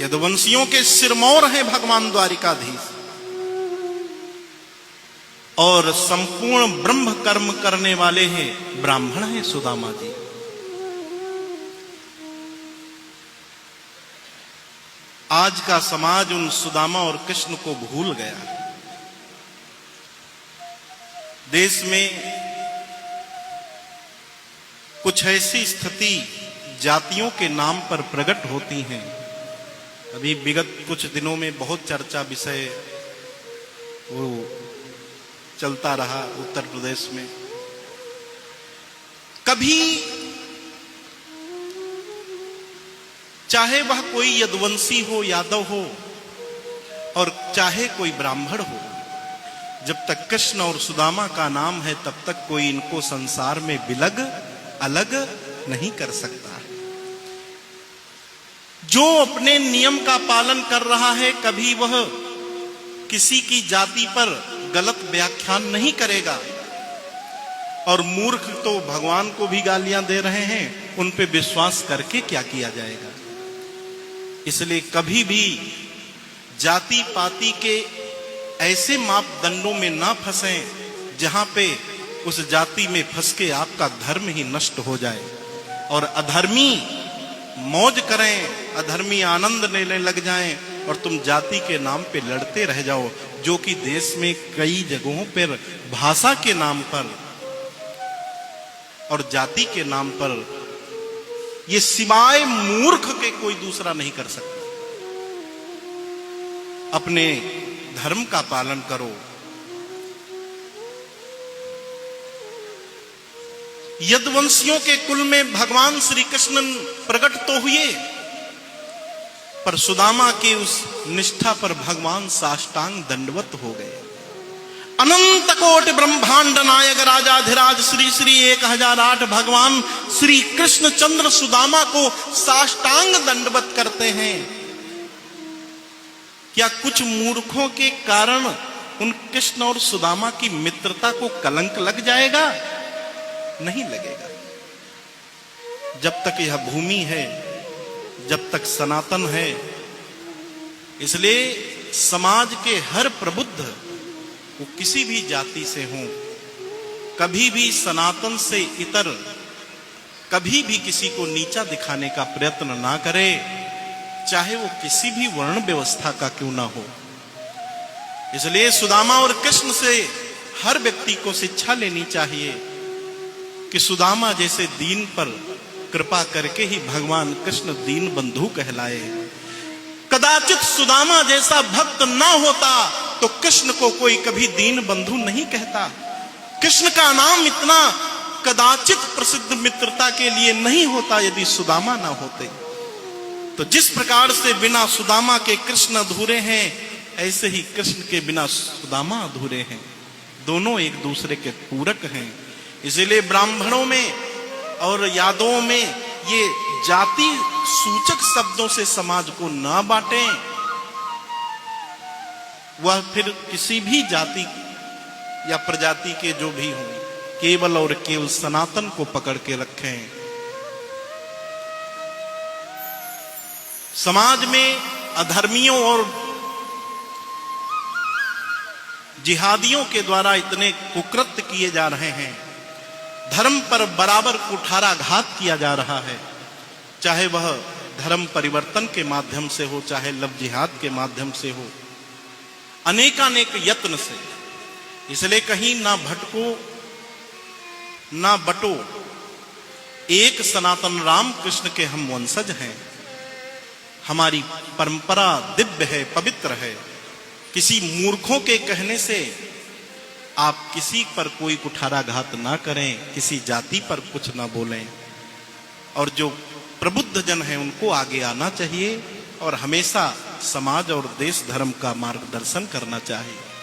यदुवंशियों के सिरमौर हैं भगवान द्वारिकाधीश, और संपूर्ण ब्रह्म कर्म करने वाले हैं ब्राह्मण हैं सुदामा जी। आज का समाज उन सुदामा और कृष्ण को भूल गया। देश में कुछ ऐसी स्थिति जातियों के नाम पर प्रकट होती हैं। अभी विगत कुछ दिनों में बहुत चर्चा विषय वो चलता रहा उत्तर प्रदेश में। कभी चाहे वह कोई यदुवंशी हो, यादव हो, और चाहे कोई ब्राह्मण हो, जब तक कृष्ण और सुदामा का नाम है तब तक कोई इनको संसार में बिलग अलग नहीं कर सकता। जो अपने नियम का पालन कर रहा है कभी वह किसी की जाति पर गलत व्याख्यान नहीं करेगा, और मूर्ख तो भगवान को भी गालियां दे रहे हैं, उन पे विश्वास करके क्या किया जाएगा। इसलिए कभी भी जाति पाति के ऐसे मापदंडों में ना फंसें जहां पे उस जाति में फंस के आपका धर्म ही नष्ट हो जाए, और अधर्मी मौज करें, अधर्मी आनंद लेने लग जाएं, और तुम जाति के नाम पे लड़ते रह जाओ, जो कि देश में कई जगहों पर भाषा के नाम पर और जाति के नाम पर ये सिवाय मूर्ख के कोई दूसरा नहीं कर सकता। अपने धर्म का पालन करो। यदुवंशियों के कुल में भगवान श्री कृष्ण प्रकट तो हुए, पर सुदामा के उस निष्ठा पर भगवान साष्टांग दंडवत हो गए। अनंत कोटि ब्रह्मांड नायक राजाधिराज श्री श्री 1008 भगवान श्री कृष्ण चंद्र सुदामा को साष्टांग दंडवत करते हैं। क्या कुछ मूर्खों के कारण उन कृष्ण और सुदामा की मित्रता को कलंक लग जाएगा? नहीं लगेगा। जब तक यह भूमि है, जब तक सनातन है, इसलिए समाज के हर प्रबुद्ध, वो किसी भी जाति से हों, कभी भी सनातन से इतर कभी भी किसी को नीचा दिखाने का प्रयत्न ना करे, चाहे वो किसी भी वर्ण व्यवस्था का क्यों ना हो। इसलिए सुदामा और कृष्ण से हर व्यक्ति को शिक्षा लेनी चाहिए कि सुदामा जैसे दीन पर कृपा करके ही भगवान कृष्ण दीन बंधु कहलाए। कदाचित सुदामा जैसा भक्त ना होता तो कृष्ण को कोई कभी दीन बंधु नहीं कहता। कृष्ण का नाम इतना कदाचित प्रसिद्ध मित्रता के लिए नहीं होता यदि सुदामा ना होते। तो जिस प्रकार से बिना सुदामा के कृष्ण अधूरे हैं, ऐसे ही कृष्ण के बिना सुदामा अधूरे हैं। दोनों एक दूसरे के पूरक हैं। इसलिए ब्राह्मणों में और यादवों में ये जाति सूचक शब्दों से समाज को ना बांटें। वह फिर किसी भी जाति या प्रजाति के जो भी हों, केवल और केवल सनातन को पकड़ के रखें। समाज में अधर्मियों और जिहादियों के द्वारा इतने कुकृत्य किए जा रहे हैं, धर्म पर बराबर कुठाराघात किया जा रहा है, चाहे वह धर्म परिवर्तन के माध्यम से हो, चाहे लव जिहाद के माध्यम से हो, अनेकानेक यत्न से। इसलिए कहीं ना भटको ना बटो, एक सनातन राम कृष्ण के हम वंशज हैं। हमारी परंपरा दिव्य है, पवित्र है। किसी मूर्खों के कहने से आप किसी पर कोई कुठाराघात ना करें, किसी जाति पर कुछ ना बोलें, और जो प्रबुद्ध जन हैं उनको आगे आना चाहिए और हमेशा समाज और देश धर्म का मार्गदर्शन करना चाहिए।